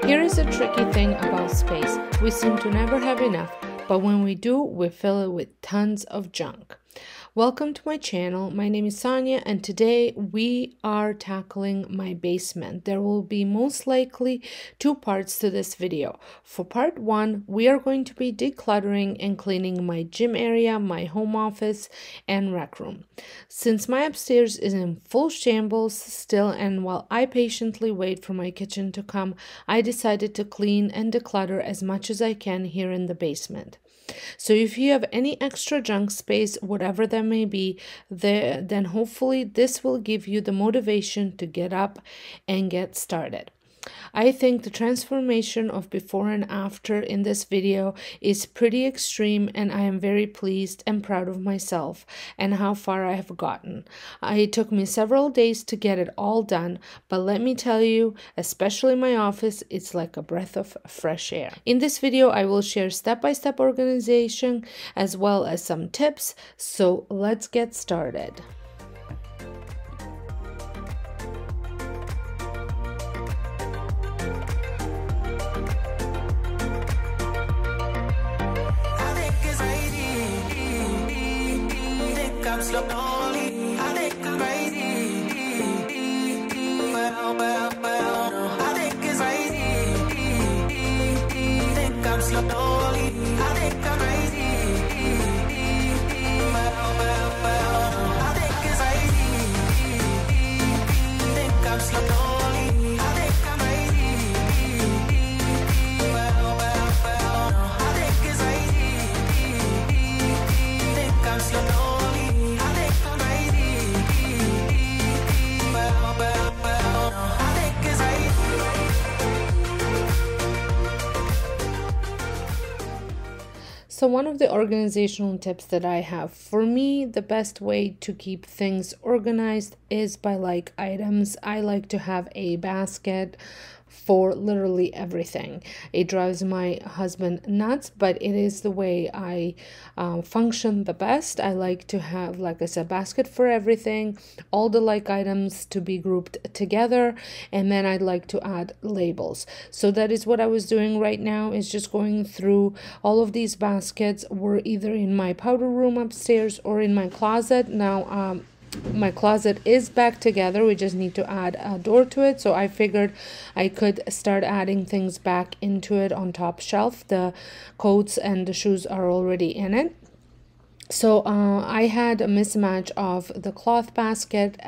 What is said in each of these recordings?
Here is a tricky thing about space. We seem to never have enough, but when we do, we fill it with tons of junk. Welcome to my channel. My name is Sonja, and today we are tackling my basement. There will be most likely two parts to this video. For part one, we are going to be decluttering and cleaning my gym area, my home office, and rec room. Since my upstairs is in full shambles still, and while I patiently wait for my kitchen to come, I decided to clean and declutter as much as I can here in the basement. So if you have any extra junk space, whatever that may be, then hopefully this will give you the motivation to get up and get started. I think the transformation of before and after in this video is pretty extreme, and I am very pleased and proud of myself and how far I have gotten. It took me several days to get it all done, but let me tell you, especially my office, it's like a breath of fresh air. In this video, I will share step-by-step organization as well as some tips, so let's get started. So one of the organizational tips that I have, for me, the best way to keep things organized is by like items. I like to have a basket for literally everything. It drives my husband nuts, but it is the way I function the best. I like to have, like I said, basket for everything, all the like items to be grouped together, and then I'd like to add labels. So that is what I was doing right now, is just going through all of these baskets. Were either in my powder room upstairs or in my closet. Now my closet is back together. We just need to add a door to it, so I figured I could start adding things back into it on top shelf. The coats and the shoes are already in it. So I had a mismatch of the cloth baskets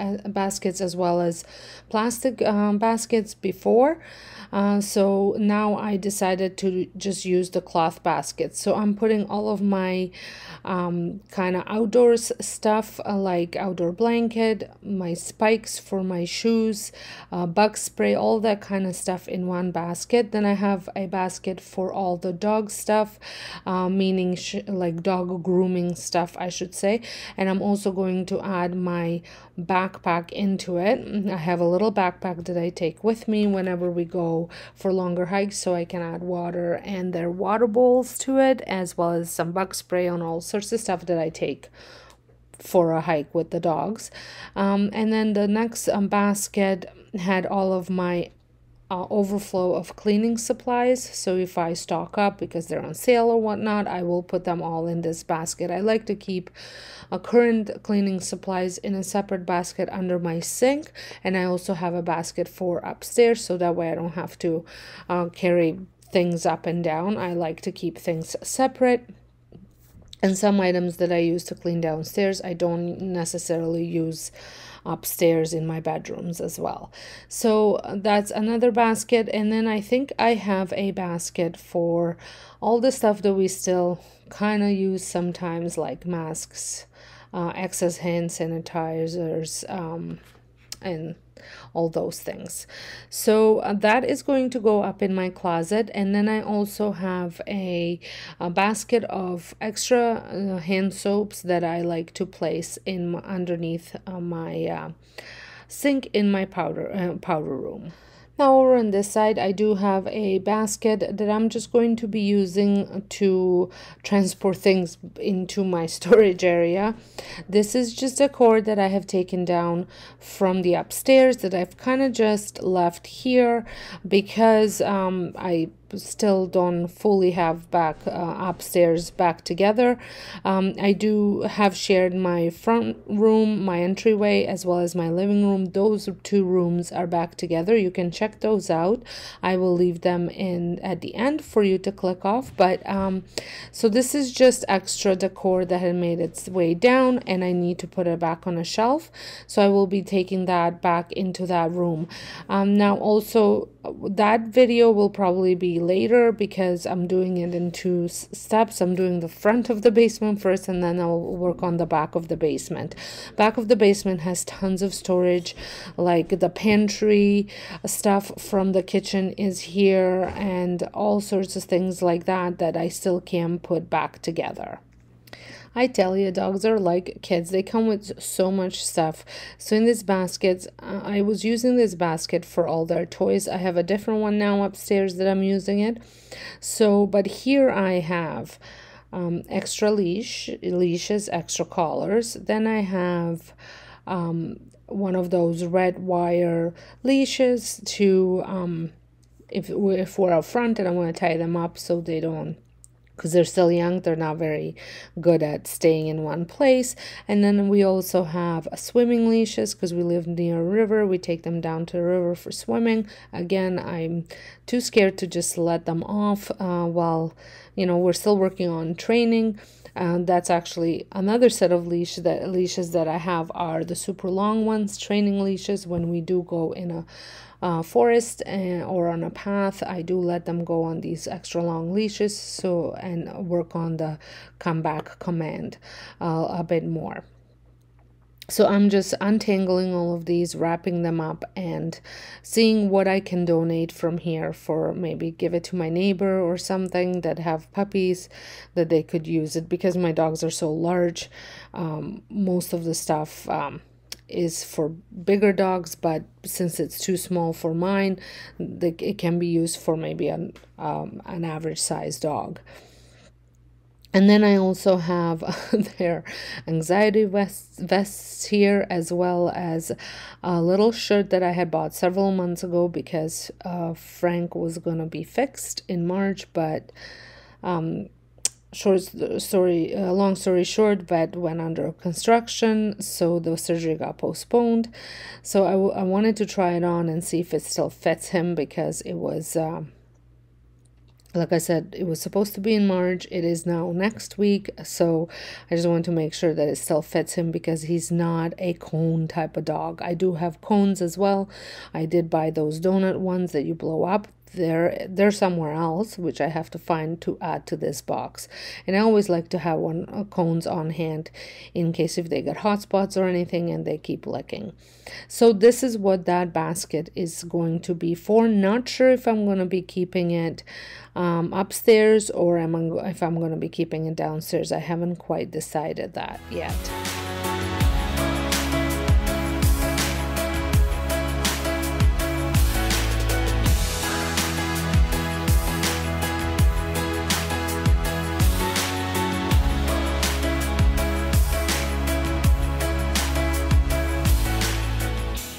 as well as plastic baskets before. So now I decided to just use the cloth baskets. So I'm putting all of my kind of outdoors stuff, like outdoor blanket, my spikes for my shoes, bug spray, all that kind of stuff in one basket. Then I have a basket for all the dog stuff, meaning like dog grooming stuff, I should say. And I'm also going to add my backpack into it. I have a little backpack that I take with me whenever we go for longer hikes, so I can add water and their water bowls to it, as well as some bug spray on all sorts of stuff that I take for a hike with the dogs. And then the next basket had all of my overflow of cleaning supplies. So if I stock up because they're on sale or whatnot, I will put them all in this basket. I like to keep current cleaning supplies in a separate basket under my sink, and I also have a basket for upstairs, so that way I don't have to carry things up and down. I like to keep things separate. And some items that I use to clean downstairs, I don't necessarily use upstairs in my bedrooms as well. So that's another basket. And then I think I have a basket for all the stuff that we still kind of use sometimes, like masks, excess hand sanitizers, and all those things. So that is going to go up in my closet. And then I also have a basket of extra hand soaps that I like to place in underneath my sink in my powder room. Now over on this side, I do have a basket that I'm just going to be using to transport things into my storage area. This is just a cord that I have taken down from the upstairs that I've kind of just left here because I still don't fully have back upstairs back together. I do have shared my front room, my entryway, as well as my living room. Those two rooms are back together. You can check those out. I will leave them in at the end for you to click off. But so this is just extra decor that had made its way down, and I need to put it back on a shelf. So I will be taking that back into that room. Now also that video will probably be later because I'm doing it in two steps. I'm doing the front of the basement first, and then I'll work on the back of the basement. Back of the basement has tons of storage, like the pantry stuff from the kitchen is here, and all sorts of things like that that I still can put back together. I tell you, dogs are like kids. They come with so much stuff. So in this basket, I was using this basket for all their toys. I have a different one now upstairs that I'm using it. So, but here I have extra leashes, extra collars. Then I have one of those red wire leashes to, if we're out front, and I'm going to tie them up so they don't, because they're still young, they're not very good at staying in one place. And then we also have swimming leashes because we live near a river. We take them down to the river for swimming. Again, I'm too scared to just let them off while, you know, we're still working on training. That's actually another set of leashes that I have are the super long ones, training leashes. When we do go in a forest or on a path, I do let them go on these extra long leashes and work on the come back command a bit more. So I'm just untangling all of these, wrapping them up, and seeing what I can donate from here for maybe give it to my neighbor or something that have puppies that they could use it, because my dogs are so large. Most of the stuff is for bigger dogs, but since it's too small for mine, it can be used for maybe an average sized dog. And then I also have their anxiety vests here, as well as a little shirt that I had bought several months ago because Frank was going to be fixed in March, but long story short, vet went under construction, so the surgery got postponed. So I wanted to try it on and see if it still fits him, because it was like I said, it was supposed to be in March. It is now next week. So I just want to make sure that it still fits him, because he's not a cone type of dog. I do have cones as well. I did buy those donut ones that you blow up. They're somewhere else, which I have to find to add to this box. And I always like to have cones on hand in case if they get hot spots or anything and they keep licking. So this is what that basket is going to be for. Not sure if I'm going to be keeping it upstairs or if I'm going to be keeping it downstairs. I haven't quite decided that yet.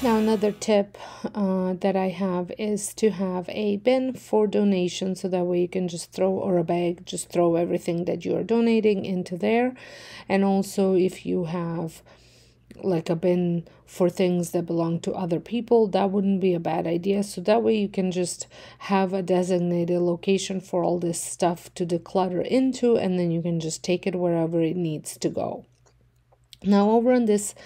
Now another tip that I have is to have a bin for donation, so that way you can just throw, or a bag, just throw everything that you are donating into there. And also if you have like a bin for things that belong to other people, that wouldn't be a bad idea. So that way you can just have a designated location for all this stuff to declutter into, and then you can just take it wherever it needs to go. Now over on this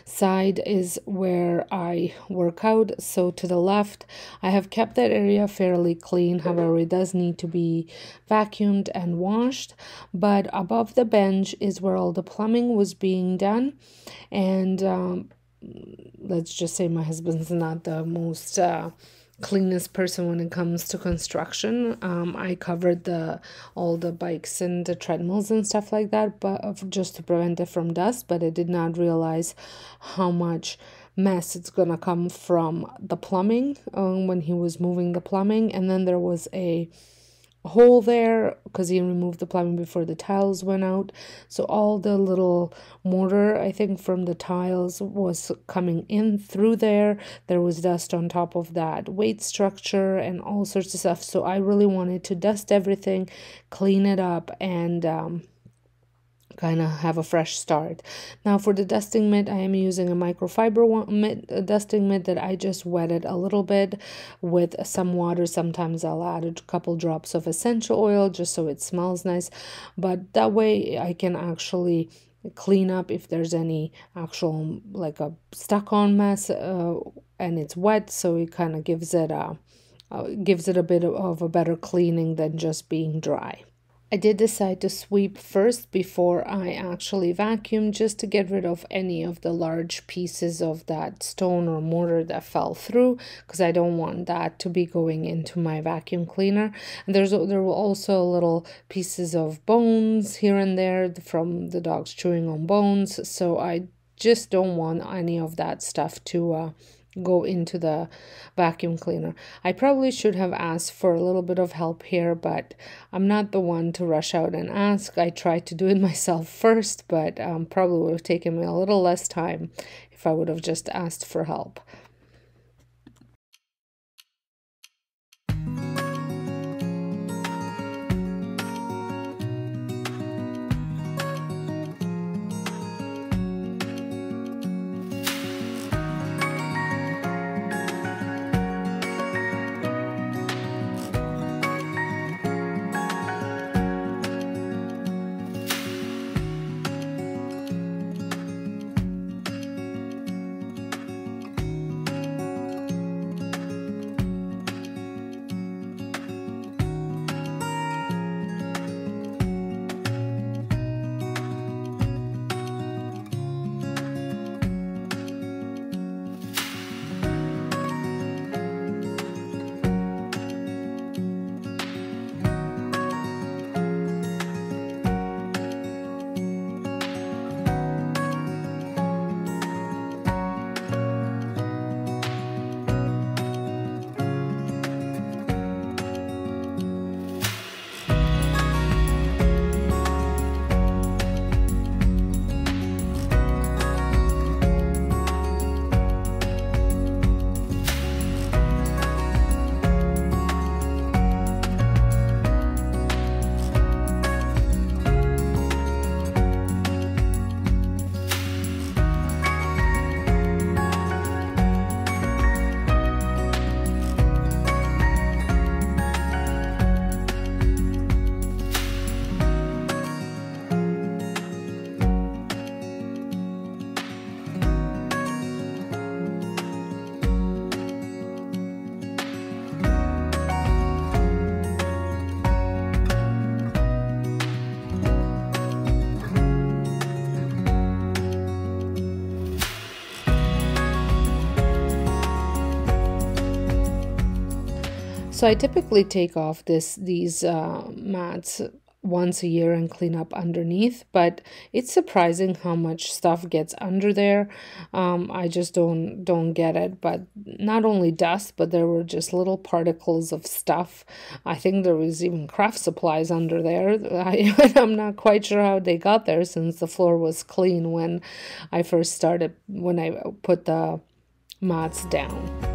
side is where I work out. So to the left, I have kept that area fairly clean. However, it does need to be vacuumed and washed. But above the bench is where all the plumbing was being done. And let's just say my husband's not the most cleanest person when it comes to construction. I covered all the bikes and the treadmills and stuff like that, but just to prevent it from dust. But I did not realize how much mess, it's gonna come from the plumbing, when he was moving the plumbing. And then there was a hole there because he removed the plumbing before the tiles went out, so all the little mortar, I think, from the tiles was coming in through there. There was dust on top of that weight structure and all sorts of stuff, so I really wanted to dust everything, clean it up, and kind of have a fresh start. Now for the dusting mitt, I am using a microfiber dusting mitt that I just wetted a little bit with some water. Sometimes I'll add a couple drops of essential oil just so it smells nice, but that way I can actually clean up if there's any actual like a stuck on mess, and it's wet, so it kind of gives it a bit of a better cleaning than just being dry. I did decide to sweep first before I actually vacuum, just to get rid of any of the large pieces of that stone or mortar that fell through, because I don't want that to be going into my vacuum cleaner. And there were also little pieces of bones here and there from the dogs chewing on bones, so I just don't want any of that stuff to go into the vacuum cleaner. I probably should have asked for a little bit of help here, but I'm not the one to rush out and ask. I tried to do it myself first, but probably would have taken me a little less time if I would have just asked for help. So I typically take off these mats once a year and clean up underneath, but it's surprising how much stuff gets under there. I just don't get it. But not only dust, but there were just little particles of stuff. I think there was even craft supplies under there. I'm not quite sure how they got there, since the floor was clean when I put the mats down.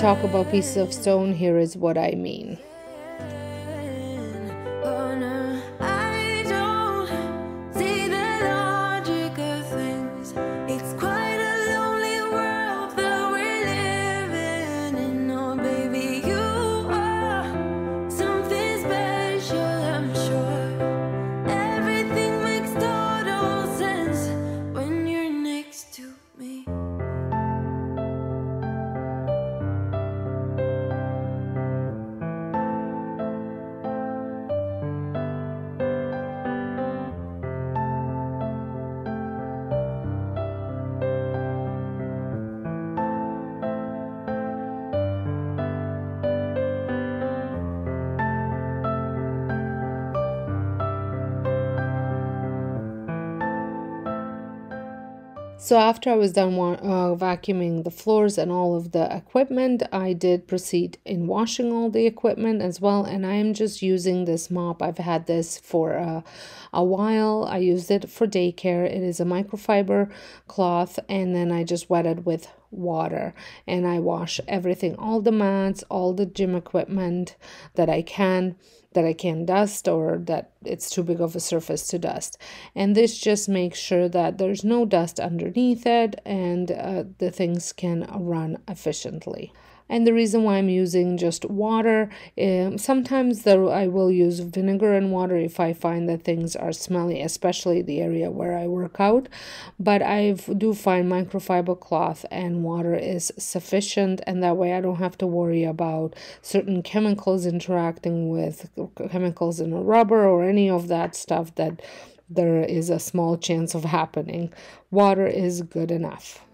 talk about pieces of stone, here is what I mean. So after I was done vacuuming the floors and all of the equipment, I did proceed in washing all the equipment as well. And I am just using this mop. I've had this for a while. I used it for daycare. It is a microfiber cloth, and then I just wet it with water, and I wash everything, all the mats, all the gym equipment that I can dust, or that it's too big of a surface to dust. And this just makes sure that there's no dust underneath it, and the things can run efficiently. And the reason why I'm using just water, sometimes I will use vinegar and water if I find that things are smelly, especially the area where I work out. But I do find microfiber cloth and water is sufficient, and that way I don't have to worry about certain chemicals interacting with chemicals in a rubber or any of that stuff that there is a small chance of happening. Water is good enough.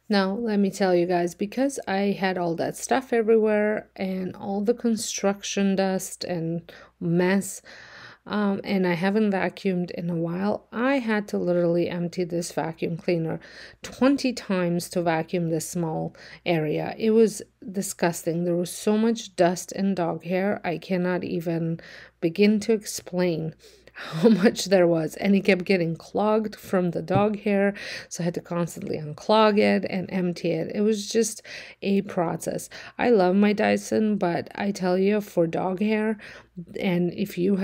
Now, let me tell you guys, because I had all that stuff everywhere and all the construction dust and mess, and I haven't vacuumed in a while, I had to literally empty this vacuum cleaner 20 times to vacuum this small area. It was disgusting. There was so much dust and dog hair. I cannot even begin to explain how much there was, and it kept getting clogged from the dog hair, so I had to constantly unclog it and empty it. It was just a process. I love my Dyson, but I tell you, for dog hair, and if you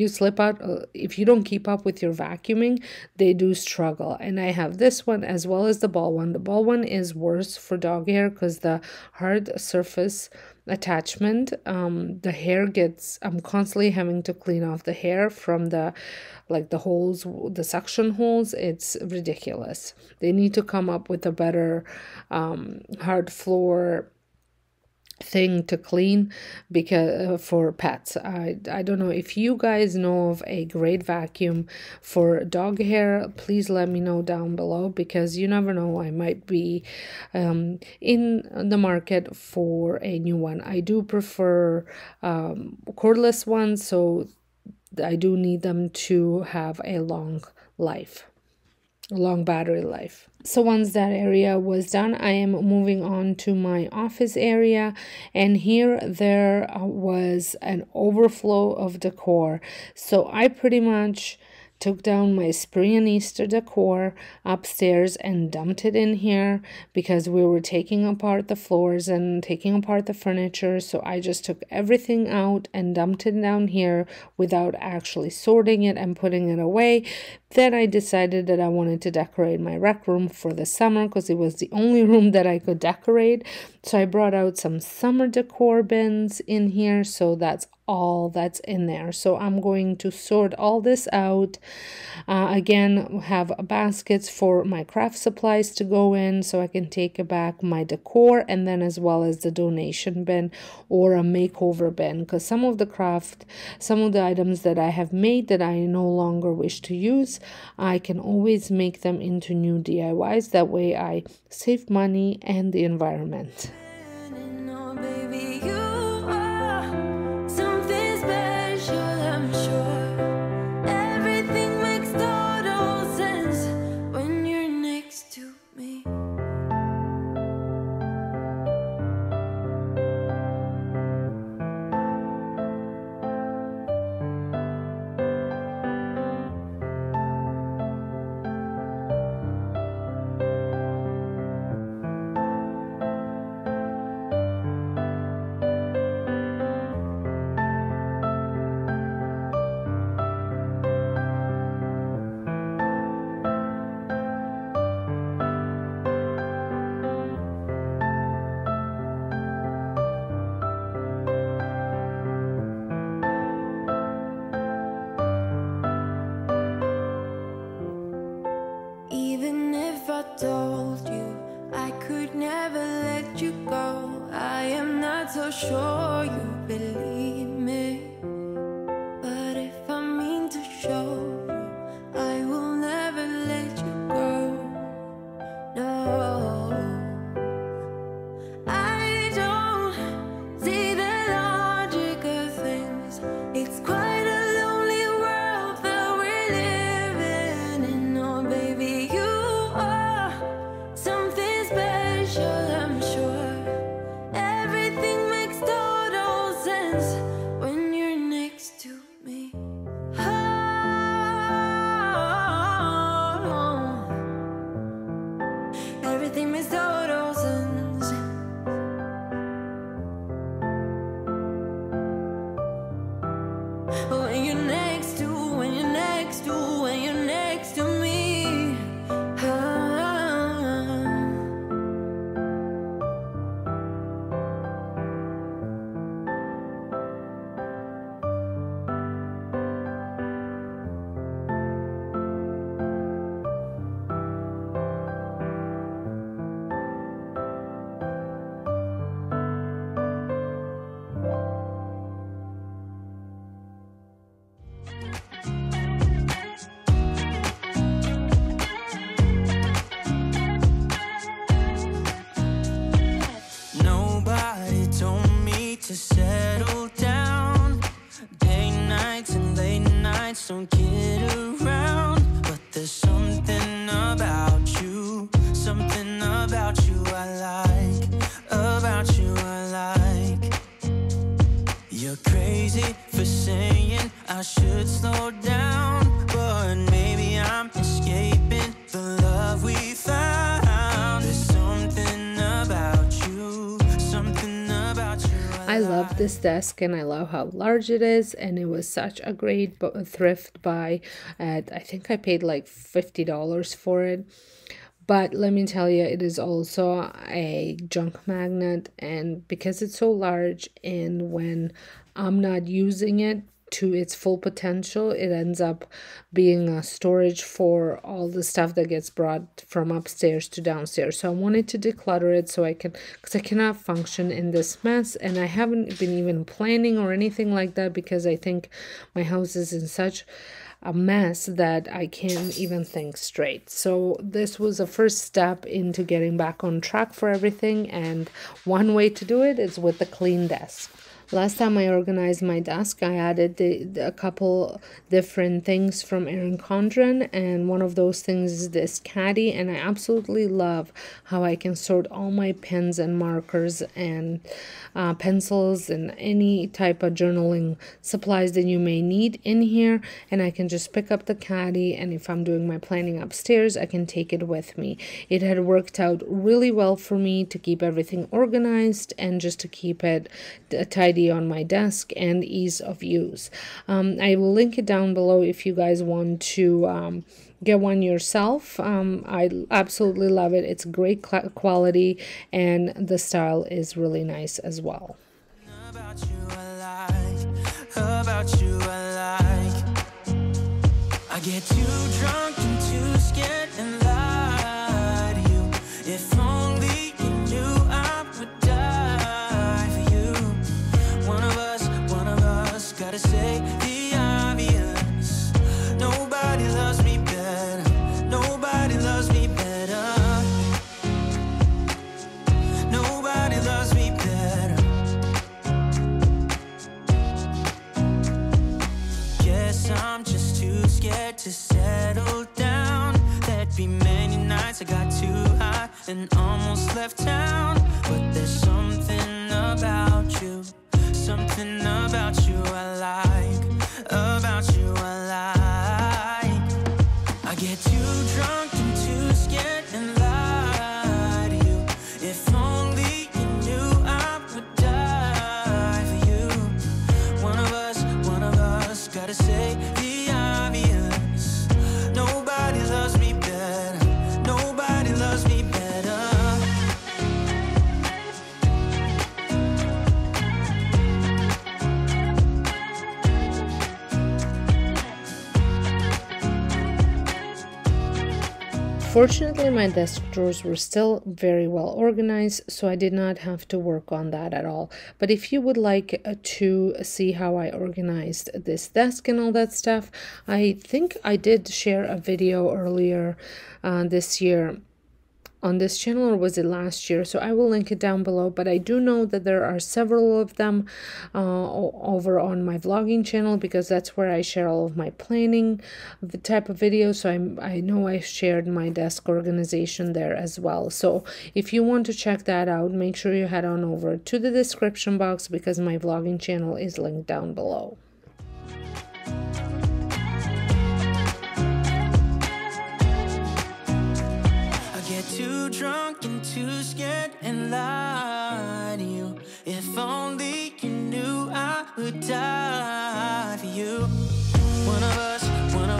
slip out, if you don't keep up with your vacuuming, they do struggle. And I have this one as well as the ball one. The ball one is worse for dog hair because the hard surface attachment, the hair gets, I'm constantly having to clean off the hair from the holes, the suction holes. It's ridiculous. They need to come up with a better hard floor thing to clean, because for pets. I don't know if you guys know of a great vacuum for dog hair. Please let me know down below, because you never know, I might be in the market for a new one. I do prefer cordless ones, so I do need them to have a long battery life. So once that area was done, I am moving on to my office area, and here there was an overflow of decor. So I pretty much took down my spring and Easter decor upstairs and dumped it in here because we were taking apart the floors and taking apart the furniture. So I just took everything out and dumped it down here without actually sorting it and putting it away. Then I decided that I wanted to decorate my rec room for the summer because it was the only room that I could decorate. So I brought out some summer decor bins in here. So that's all that's in there. So I'm going to sort all this out. Again, have baskets for my craft supplies to go in so I can take back my decor, and then as well as the donation bin or a makeover bin, because some of the items that I have made that I no longer wish to use, I can always make them into new DIYs. That way I save money and the environment. Sure you believe me, but if I mean to show you, I will never let you go. No, I don't see the logic of things. It's quite a lonely world that we're living in. Oh baby, you are something special, I'm sure. To settle down, day nights and late nights don't get around, but there's something about you I like, about you I like. You're crazy for saying I should slow down, but maybe I'm escaping the love we found. There's something about you, I love this desk and I love how large it is, and it was such a great thrift buy. I think I paid like $50 for it. But let me tell you, it is also a junk magnet, and because it's so large and when I'm not using it to its full potential, it ends up being a storage for all the stuff that gets brought from upstairs to downstairs. So I wanted to declutter it so I can, because I cannot function in this mess, and I haven't been even planning or anything like that because I think my house is in such a mess that I can't even think straight. So this was a first step into getting back on track for everything, and one way to do it is with the clean desk. Last time I organized my desk, I added a couple different things from Erin Condren, and one of those things is this caddy, and I absolutely love how I can sort all my pens and markers and pencils and any type of journaling supplies that you may need in here, and I can just pick up the caddy, and if I'm doing my planning upstairs, I can take it with me. It had worked out really well for me to keep everything organized and just to keep it tidy on my desk and ease of use. I will link it down below if you guys want to get one yourself. I absolutely love it. It's great quality and the style is really nice as well. About you I like. I get too drunk and too scared and lie to you. If only you knew I would die for you. One of us gotta say the obvious. Nobody loves me better. Nobody loves me better. Nobody loves me better. Guess I'm just too scared to settle down. There'd be many nights I got too high and almost left town. But there's something about you. Something about you I like. About you I like. I get too drunk and too scared and lie to you. If only you knew I would die for you. One of us gotta say the obvious. Nobody loves me better. Nobody loves me better. Fortunately, my desk drawers were still very well organized, so I did not have to work on that at all. But if you would like to see how I organized this desk and all that stuff, I think I did share a video earlier this year on this channel, or was it last year? So I will link it down below, but I do know that there are several of them over on my vlogging channel, because that's where I share all of my planning type of videos. So I know I shared my desk organization there as well. So if you want to check that out, make sure you head on over to the description box, because my vlogging channel is linked down below. Too drunk and too scared and lie to you. If only you knew I would die for you. One of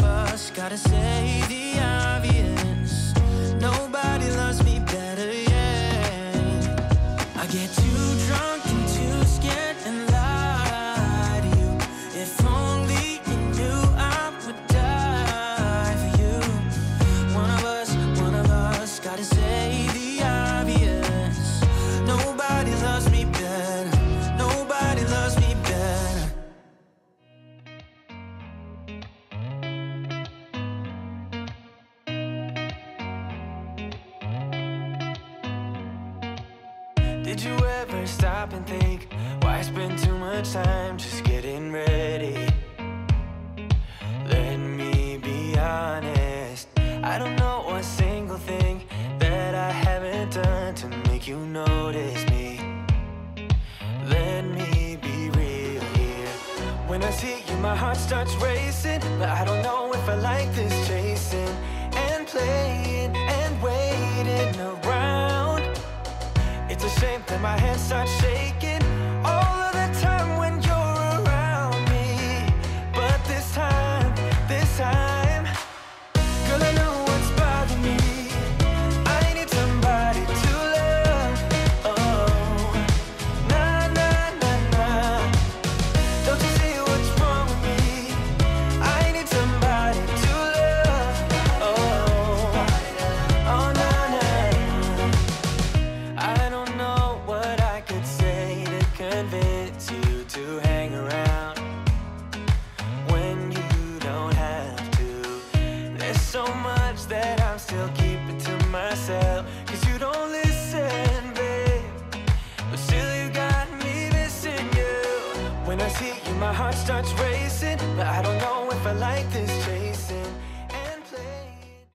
us gotta say the obvious. Nobody loves me better, yeah. I get too drunk and too scared and lie to you. If only you knew I would die for you. One of us gotta say the obvious. Nobody loves me better. Nobody loves me better. Did you ever stop and think, why spend too much time just getting ready? Let me be honest, I don't know a single thing that I haven't done to make you notice me. Let me be real here. When I see you, my heart starts racing, but I don't know if I like this chasing and playing and waiting around. It's a shame that my hands start shaking all of the time when you're around me. But this time, girl, I know what's bothering me. I need somebody to love. Oh, nah, nah, nah, nah. Don't you see what's wrong with me? I need somebody to love. Oh, oh, nah, nah. I don't know what I could say see you, my heart starts racing, but I don't know if I like this chasing and playing.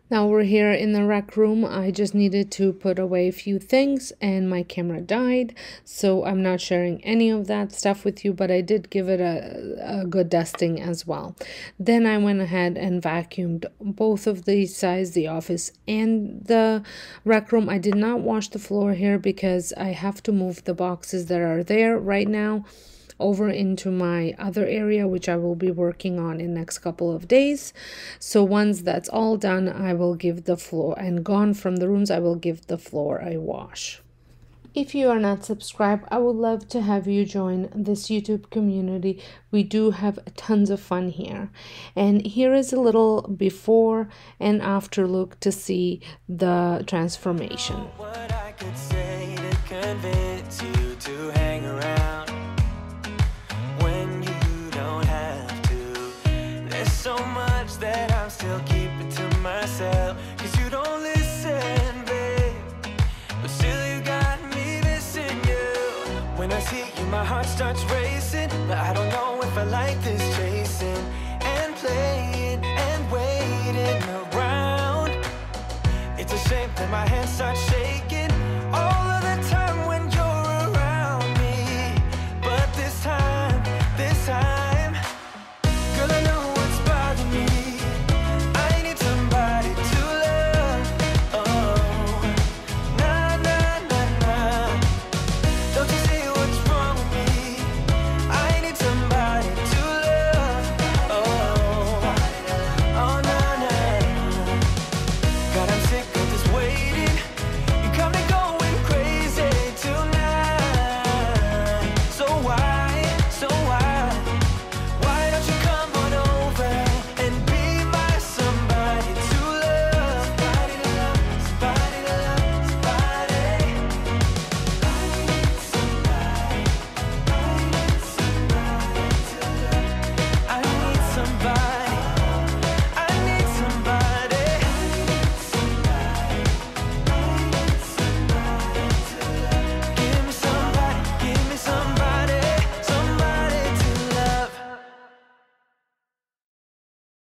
Now we're here in the rec room. I just needed to put away a few things and my camera died, so I'm not sharing any of that stuff with you, but I did give it a good dusting as well. Then I went ahead and vacuumed both of these sides, the office and the rec room. I did not wash the floor here because I have to move the boxes that are there right now over into my other area, which I will be working on in next couple of days. So once that's all done, I will give the floor, and gone from the rooms, I will give the floor a wash. If you are not subscribed, I would love to have you join this YouTube community. We do have tons of fun here. And here is a little before and after look to see the transformation. What I could say to convince you to hang around when you don't have to. There's so much that I'm still keeping to myself, 'cause you don't listen, babe, but still you got me missing you. When I see you, my heart starts racing, but I don't know if I like this chasing